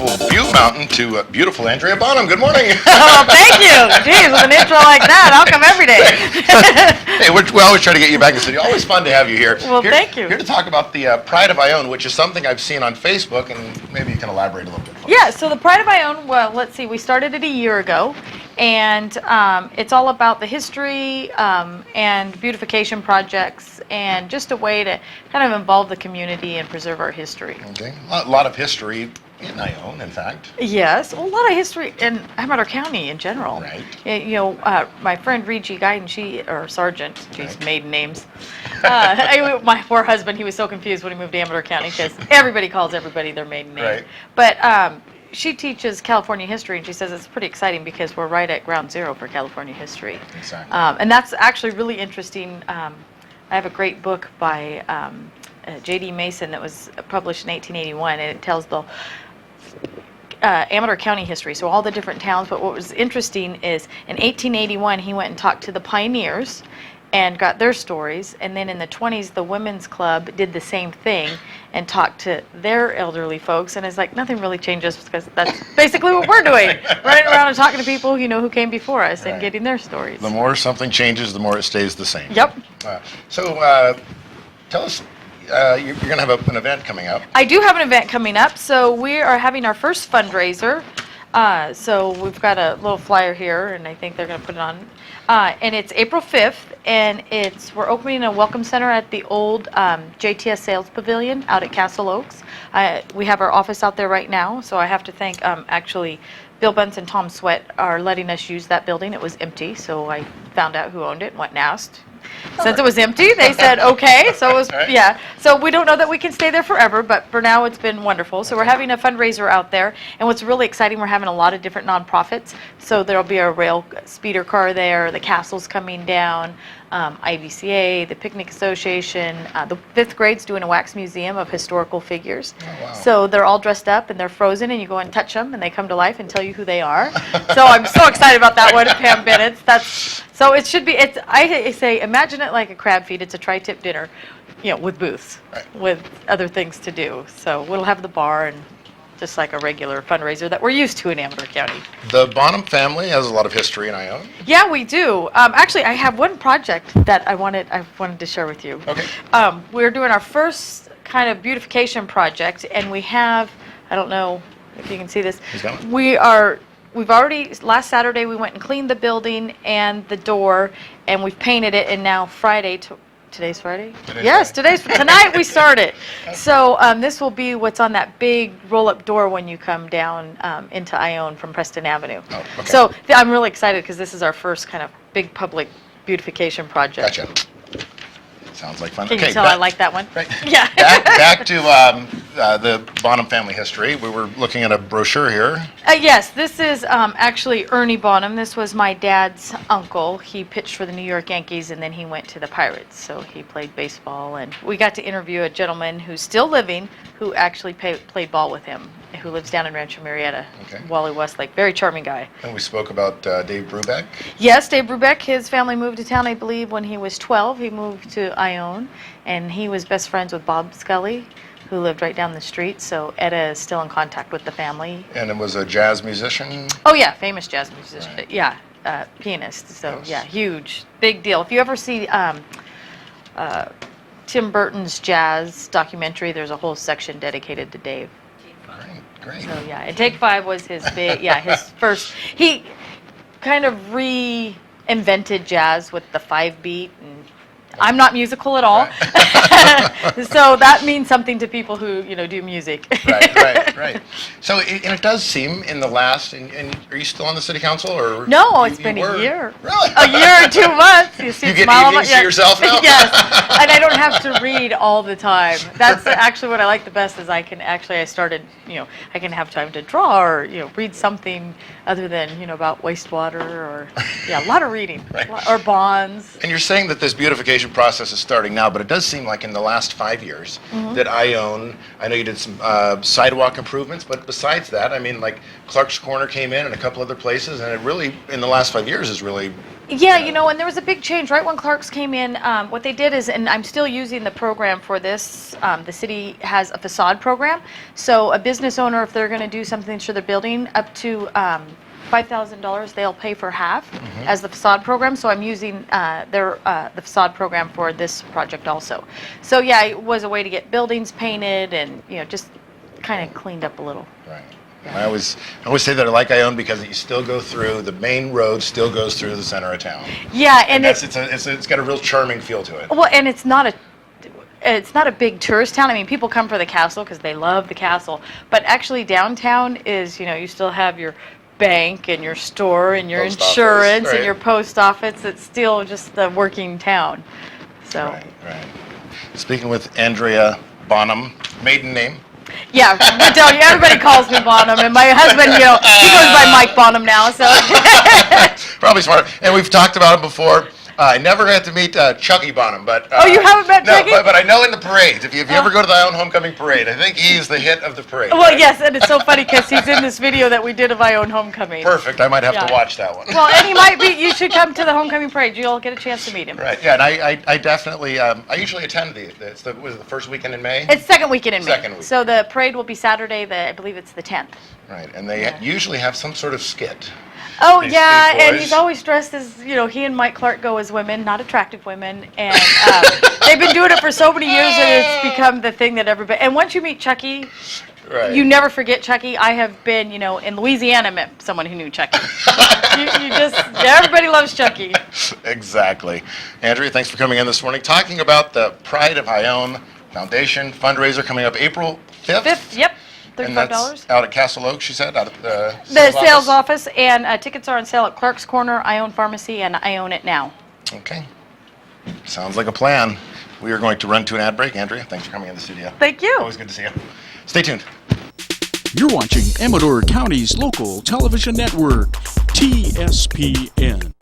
beautiful Butte Mountain to beautiful Andrea Bonham. Good morning. Oh, thank you. Geez, with an intro like that, I'll come every day. Hey, we always try to get you back in the city. Always fun to have you here. Well, thank you. Here to talk about the Pride of Ione, which is something I've seen on Facebook, and maybe you can elaborate a little bit. Yeah, so the Pride of Ione, well, let's see, we started it a year ago, and it's all about the history and beautification projects, and just a way to kind of involve the community and preserve our history. Okay, a lot of history in Ione, in fact. Yes, a lot of history in Amador County in general. Right. You know, my friend Regi Guyton, or Sergeant, she's Right. maiden names. My poor husband, he was so confused when he moved to Amador County because everybody calls everybody their maiden name. Right. But she teaches California history, and she says it's pretty exciting because we're right at ground zero for California history. Exactly. And that's actually really interesting. I have a great book by J.D. Mason that was published in 1881, and it tells the Amador County history, so all the different towns. But what was interesting is in 1881 he went and talked to the pioneers and got their stories, and then in the 20s the women's club did the same thing and talked to their elderly folks, and it's like nothing really changes because that's basically what we're doing, running around and talking to people who came before us and Right. getting their stories. The more something changes, the more it stays the same. Yep. So tell us, you're going to have an event coming up. I do have an event coming up, so we are having our first fundraiser. So we've got a little flyer here, and I think they're going to put it on. And it's April 5th, and we're opening a welcome center at the old JTS Sales Pavilion out at Castle Oaks. We have our office out there right now, so I have to thank actually Bill Bunce and Tom Sweat are letting us use that building. It was empty, so I found out who owned it and went and asked. Since it was empty, they said okay. So it was, Right. yeah. So we don't know that we can stay there forever, but for now it's been wonderful. So we're having a fundraiser out there, and what's really exciting, we're having a lot of different nonprofits. So there'll be a rail speeder car there, the castle's coming down, IVCA, the Picnic Association, the 5th grade's doing a wax museum of historical figures. Oh, wow. So they're all dressed up and they're frozen, and you go and touch them, and they come to life and tell you who they are. So I'm so excited about that one, Pam Bennett's. So it should be. I say, imagine it like a crab feed. It's a tri-tip dinner, with booths, Right. with other things to do. So we'll have the bar and just like a regular fundraiser that we're used to in Amador County. The Bonham family has a lot of history in Ione. Yeah, we do. Actually, I have one project that I wanted to share with you. Okay. We're doing our first kind of beautification project, and we have, I don't know if you can see this. He's got it. We've already, last Saturday, we went and cleaned the building and the door, and we've painted it, and now today's Friday? Yes, tonight we start it. So this will be what's on that big roll-up door when you come down into Ione from Preston Avenue. Oh, okay. So I'm really excited because this is our first kind of big public beautification project. Gotcha. Sounds like fun. Can you tell I like that one? Right. Yeah. Back to the Bonham family history. We were looking at a brochure here. Yes, this is actually Ernie Bonham. This was my dad's uncle. He pitched for the New York Yankees, and then he went to the Pirates. So he played baseball, and we got to interview a gentleman who's still living who actually played ball with him, who lives down in Rancho Murrieta, Okay. Wally Westlake. Very charming guy. And we spoke about Dave Brubeck. Yes, Dave Brubeck, his family moved to town, I believe, when he was 12. He moved to Ione, and he was best friends with Bob Scully, who lived right down the street. So Etta is still in contact with the family. And it was a jazz musician. Oh, yeah, famous jazz musician. Right. Yeah, pianist. So, Yes. yeah, huge, big deal. If you ever see Tim Burton's jazz documentary, there's a whole section dedicated to Dave. Great. So, yeah, and Take 5 was his his first. He kind of reinvented jazz with the 5-beat, and I'm not musical at all. So that means something to people who, do music. Right. So it does seem in the last, and are you still on the city council, or? No, it's been were? a year. Really? A year and 2 months. You see, You get smile on my- evenings to yourself now? Yes, and I don't have to read all the time. That's actually what I like the best is I can I started, I can have time to draw or, read something other than, about wastewater or, a lot of reading. Right. Or bonds. And you're saying that this beautification process is starting now, but it does seem like in the last 5 years that I know you did some sidewalk improvements, but besides that, I mean, like Clark's Corner came in and a couple other places, and it really, in the last 5 years, has really Yeah, and there was a big change right when Clark's came in. What they did is, and I'm still using the program for this, the city has a facade program. So a business owner, if they're going to do something to their building, up to $5,000, they'll pay for half as the facade program. So I'm using the facade program for this project also. So yeah, it was a way to get buildings painted and, just kind of cleaned up a little. Right. I always say that I like Ione because you still go through, the main road still goes through the center of town. Yeah, and it's got a real charming feel to it. Well, and it's not a big tourist town. I mean, people come for the castle because they love the castle. But actually, downtown is, you still have your bank and your store and your Post insurance office, right. and your post office. It's still just the working town. So. Right. Speaking with Andrea Bonham, maiden name. Yeah, I tell you, everybody calls me Bonham, and my husband, he goes by Mike Bonham now. So. Probably smart. And we've talked about him before. I never had to meet Chucky Bonham, but oh, you haven't met Chucky? No, but I know in the parades. If you ever go to the Ione Homecoming Parade, I think he's the hit of the parade. Well, right? Yes, and it's so funny because he's in this video that we did of Ione Homecoming. Perfect. I might have to watch that one. Well, and he might be. You should come to the Homecoming Parade. You'll get a chance to meet him. Right. Yeah, and I definitely. I usually attend was it the first weekend in May? It's second weekend in May. Second week. So the parade will be Saturday. I believe it's the 10th. Right, and they usually have some sort of skit. Oh, these and boys. he's always dressed as, he and Mike Clark go as women, not attractive women. And they've been doing it for so many years that it's become the thing that everybody, and once you meet Chucky, right. you never forget Chucky. I have been, in Louisiana, met someone who knew Chucky. Everybody loves Chucky. Exactly. Andrea, thanks for coming in this morning. Talking about the Pride of Ione Foundation fundraiser coming up April 5th. 5th, yep. $35. And that's out at Castle Oak, she said, out at the sales office, and tickets are on sale at Clark's Corner, Ione Pharmacy, and I Own It Now. Okay. Sounds like a plan. We are going to run to an ad break. Andrea, thanks for coming in the studio. Thank you. Always good to see you. Stay tuned. You're watching Amador County's local television network, TSPN.